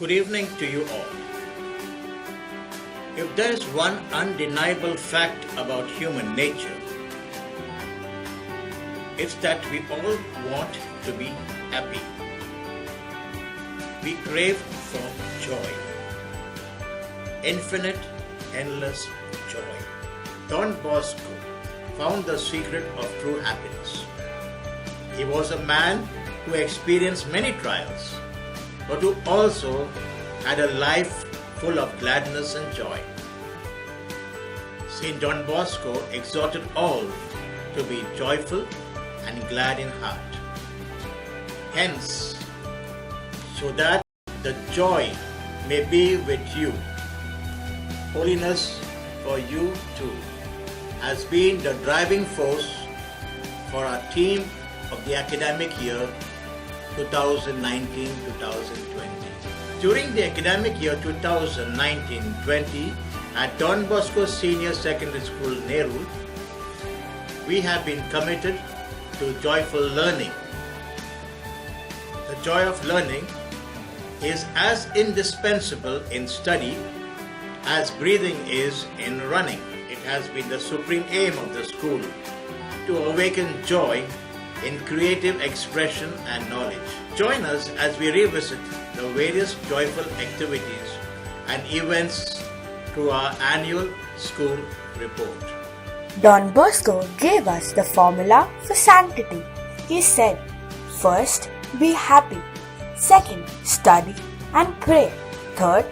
Good evening to you all. If there is one undeniable fact about human nature, it's that we all want to be happy. We crave for joy. Infinite, endless joy. Don Bosco found the secret of true happiness. He was a man who experienced many trials, but who also had a life full of gladness and joy. Saint Don Bosco exhorted all to be joyful and glad in heart. Hence, so that the joy may be with you, holiness for you too has been the driving force for our theme of the academic year 2019-2020. During the academic year 2019-20 at Don Bosco Senior Secondary School, Nehru, we have been committed to joyful learning. The joy of learning is as indispensable in study as breathing is in running. It has been the supreme aim of the school to awaken joy in creative expression and knowledge. Join us as we revisit the various joyful activities and events through our annual school report. Don Bosco gave us the formula for sanctity. He said, first, be happy. Second, study and pray. Third,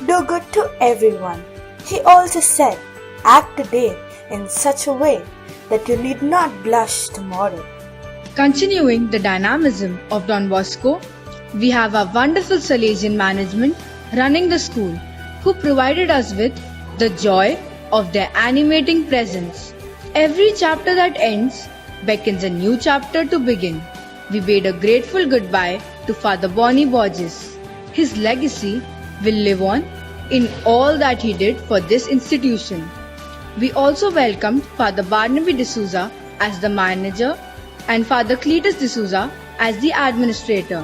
do good to everyone. He also said, act today in such a way that you need not blush tomorrow. Continuing the dynamism of Don Bosco, we have our wonderful Salesian management running the school, who provided us with the joy of their animating presence. Every chapter that ends beckons a new chapter to begin. We bade a grateful goodbye to Father Bonnie Borges. His legacy will live on in all that he did for this institution. We also welcomed Father Barnaby D'Souza as the manager and Father Cletus D'Souza as the administrator,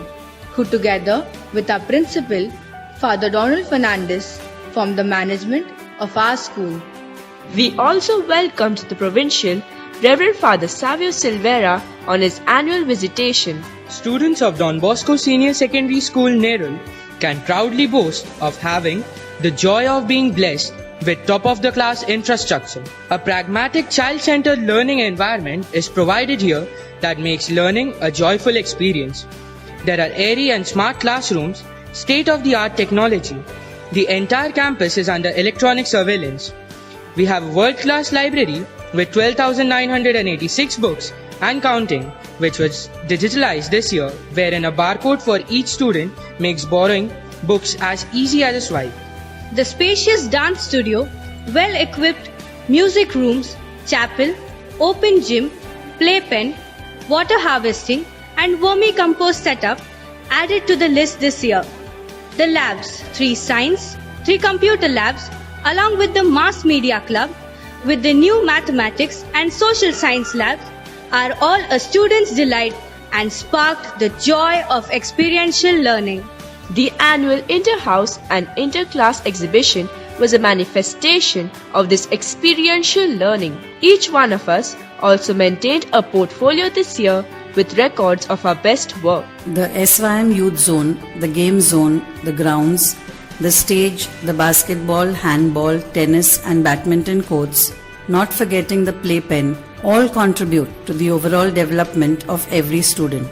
who together with our principal, Father Donald Fernandez, formed the management of our school. We also welcomed the provincial, Reverend Father Savio Silvera, on his annual visitation. Students of Don Bosco Senior Secondary School, Nerul, can proudly boast of having the joy of being blessed with top-of-the-class infrastructure. A pragmatic, child-centered learning environment is provided here that makes learning a joyful experience. There are airy and smart classrooms, state-of-the-art technology. The entire campus is under electronic surveillance. We have a world-class library with 12,986 books and counting, which was digitalized this year, wherein a barcode for each student makes borrowing books as easy as a swipe. The spacious dance studio, well-equipped music rooms, chapel, open gym, playpen, water harvesting and vermicompost setup added to the list this year. The labs, 3 science, 3 computer labs, along with the mass media club, with the new mathematics and social science labs, are all a student's delight and sparked the joy of experiential learning. The annual inter-house and inter-class exhibition was a manifestation of this experiential learning. Each one of us also maintained a portfolio this year with records of our best work. The SYM Youth Zone, the Game Zone, the grounds, the stage, the basketball, handball, tennis and badminton courts, not forgetting the playpen, all contribute to the overall development of every student.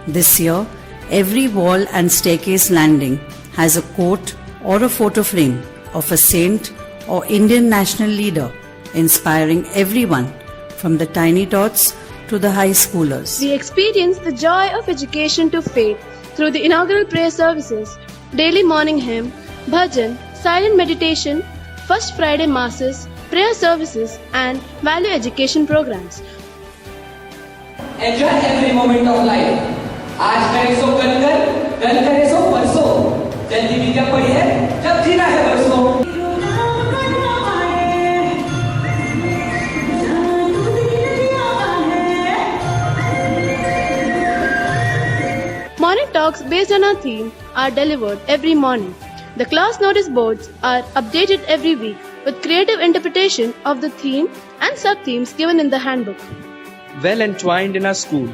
This year, every wall and staircase landing has a quote or a photo frame of a saint or Indian national leader, inspiring everyone from the tiny tots to the high schoolers. We experience the joy of education to faith through the inaugural prayer services, daily morning hymn, bhajan, silent meditation, First Friday masses, prayer services and value education programs. Enjoy every moment of life. आज करे सो कल करे सो परसों, जल्दी विद्या पढ़ी है, जब जीना है बरसों। Morning talks based on our theme are delivered every morning. The class notice boards are updated every week with creative interpretation of the theme and sub-themes given in the handbook. Well entwined in our school,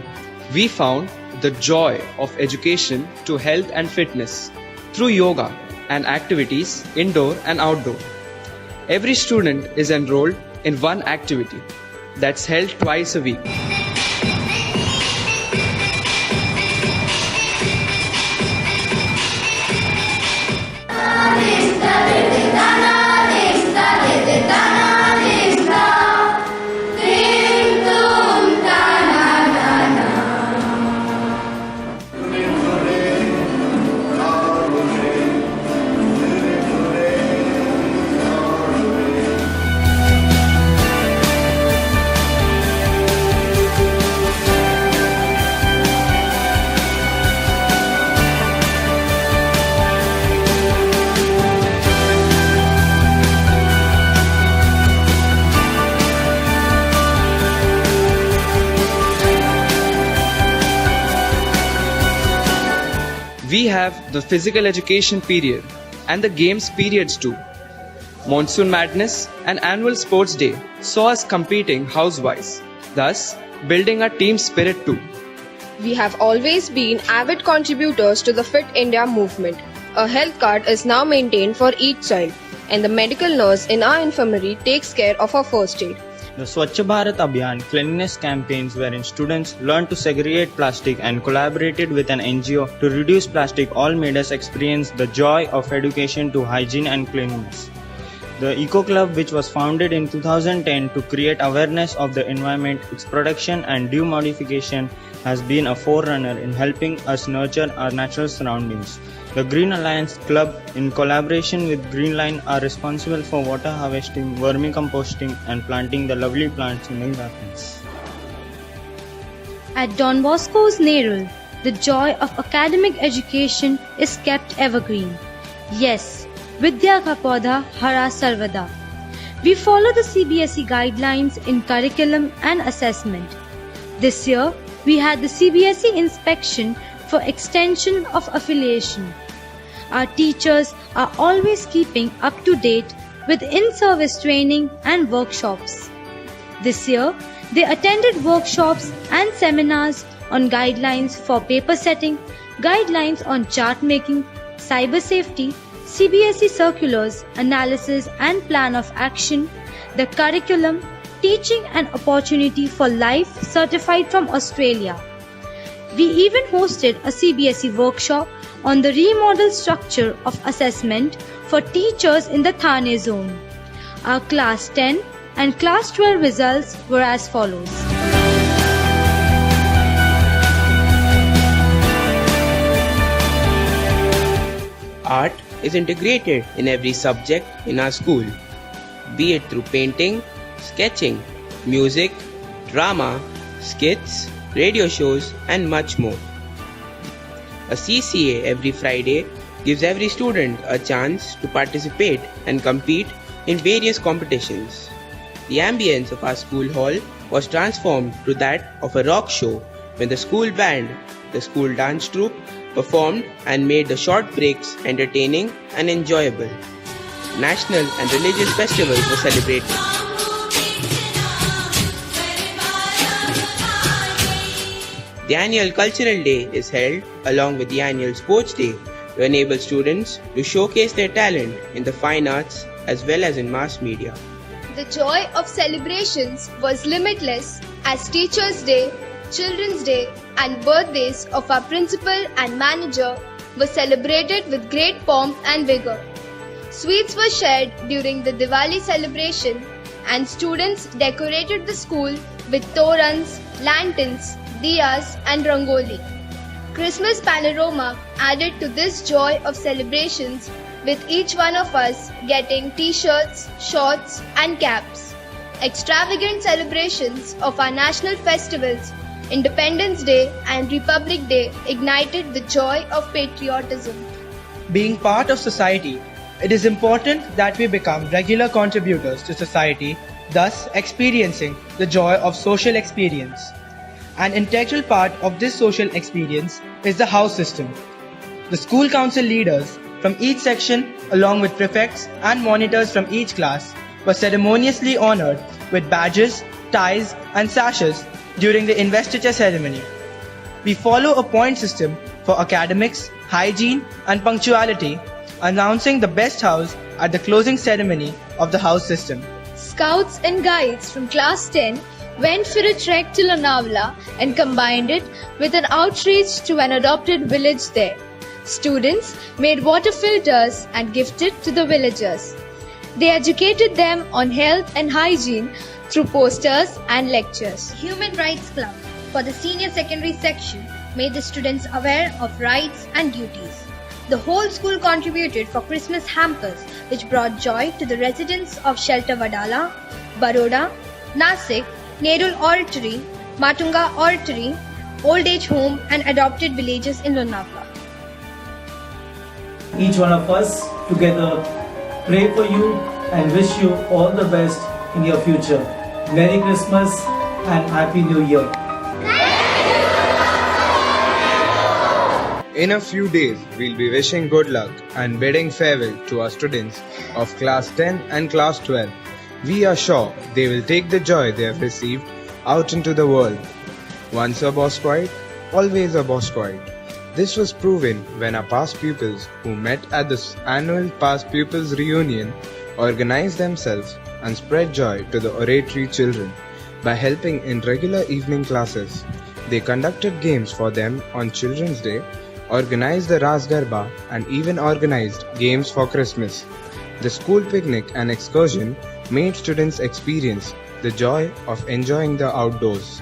we found the joy of education to health and fitness through yoga and activities indoor and outdoor. Every student is enrolled in one activity that's held twice a week. We have the physical education period and the games periods too. Monsoon Madness and Annual Sports Day saw us competing house-wise, thus building our team spirit too. We have always been avid contributors to the Fit India movement. A health card is now maintained for each child, and the medical nurse in our infirmary takes care of our first aid. The Swachh Bharat Abhiyan cleanliness campaigns wherein students learned to segregate plastic and collaborated with an NGO to reduce plastic all made us experience the joy of education to hygiene and cleanliness. The Eco Club, which was founded in 2010 to create awareness of the environment, its protection and due modification, has been a forerunner in helping us nurture our natural surroundings. The Green Alliance Club, in collaboration with Green Line, are responsible for water harvesting, vermicomposting and planting the lovely plants in the gardens. At Don Bosco's Nerul, the joy of academic education is kept evergreen. Yes, Vidya ka Paudha Hara Sarvada. We follow the CBSE guidelines in curriculum and assessment. This year, we had the CBSE inspection for extension of affiliation. Our teachers are always keeping up to date with in-service training and workshops. This year, they attended workshops and seminars on guidelines for paper setting, guidelines on chart making, cyber safety, CBSE circulars, analysis and plan of action, the curriculum, teaching and opportunity for life certified from Australia. We even hosted a CBSE workshop on the remodeled structure of assessment for teachers in the Thane zone. Our Class 10 and Class 12 results were as follows. Art is integrated in every subject in our school, be it through painting, sketching, music, drama, skits, radio shows and much more. A CCA every Friday gives every student a chance to participate and compete in various competitions. The ambience of our school hall was transformed to that of a rock show when the school band, the school dance troupe, performed and made the short breaks entertaining and enjoyable. National and religious festivals were celebrated. The annual Cultural Day is held along with the annual Sports Day to enable students to showcase their talent in the fine arts as well as in mass media. The joy of celebrations was limitless as Teachers' Day, Children's Day and birthdays of our principal and manager were celebrated with great pomp and vigor. Sweets were shared during the Diwali celebration and students decorated the school with torans, lanterns, diyas and rangoli. Christmas panorama added to this joy of celebrations with each one of us getting t-shirts, shorts and caps. Extravagant celebrations of our national festivals, Independence Day and Republic Day ignited the joy of patriotism. Being part of society, it is important that we become regular contributors to society, thus experiencing the joy of social experience. An integral part of this social experience is the house system. The school council leaders from each section, along with prefects and monitors from each class, were ceremoniously honored with badges, ties, and sashes during the investiture ceremony. We follow a point system for academics, hygiene, and punctuality, announcing the best house at the closing ceremony of the house system. Scouts and guides from class 10 went for a trek to Lonavala and combined it with an outreach to an adopted village there. Students made water filters and gifted to the villagers. They educated them on health and hygiene through posters and lectures. Human Rights Club for the senior secondary section made the students aware of rights and duties. The whole school contributed for Christmas hampers, which brought joy to the residents of Shelter Vadala, Baroda, Nasik, Nerul Oratory, Matunga Oratory, Old Age Home and adopted villages in Lonavala. Each one of us together pray for you and wish you all the best in your future. Merry Christmas and Happy New Year. In a few days, we'll be wishing good luck and bidding farewell to our students of Class 10 and Class 12. We are sure they will take the joy they have received out into the world. Once a Boscoite, always a Boscoite. This was proven when our past pupils who met at the annual past pupils reunion organized themselves and spread joy to the oratory children by helping in regular evening classes. They conducted games for them on Children's Day, organized the Ras Garba and even organized games for Christmas. The school picnic and excursion made students experience the joy of enjoying the outdoors.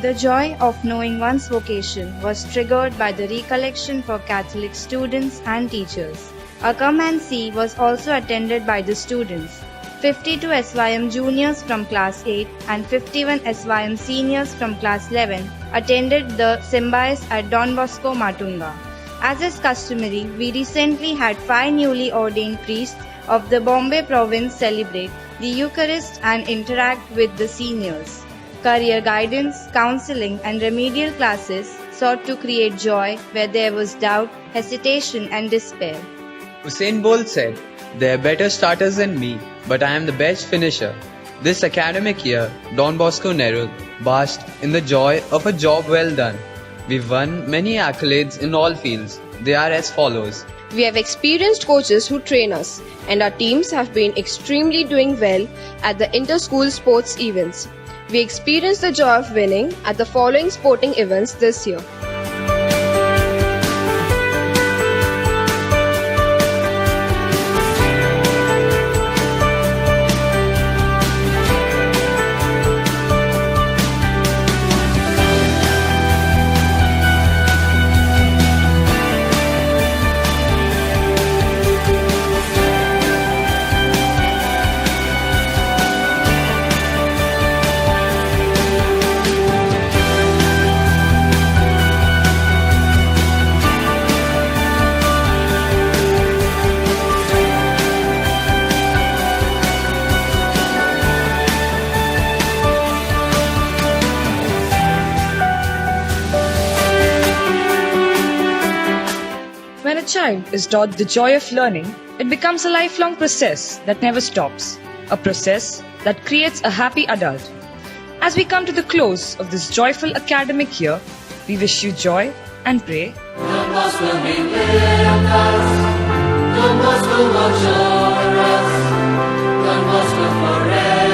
The joy of knowing one's vocation was triggered by the recollection for Catholic students and teachers. A come and see was also attended by the students. 52 SYM juniors from class 8 and 51 SYM seniors from class 11 attended the Symbiosis at Don Bosco Matunga. As is customary, we recently had 5 newly ordained priests of the Bombay province celebrate the Eucharist and interact with the seniors. Career guidance, counseling and remedial classes sought to create joy where there was doubt, hesitation and despair. Usain Bolt said, "There are better starters than me, but I am the best finisher." This academic year, Don Bosco Nerul basked in the joy of a job well done. We've won many accolades in all fields. They are as follows. We have experienced coaches who train us, and our teams have been extremely doing well at the inter-school sports events. We experienced the joy of winning at the following sporting events this year. When a child is taught the joy of learning, it becomes a lifelong process that never stops, a process that creates a happy adult. As we come to the close of this joyful academic year, we wish you joy and pray. Don Bosco be with us, Don Bosco will assure us, Don Bosco forever.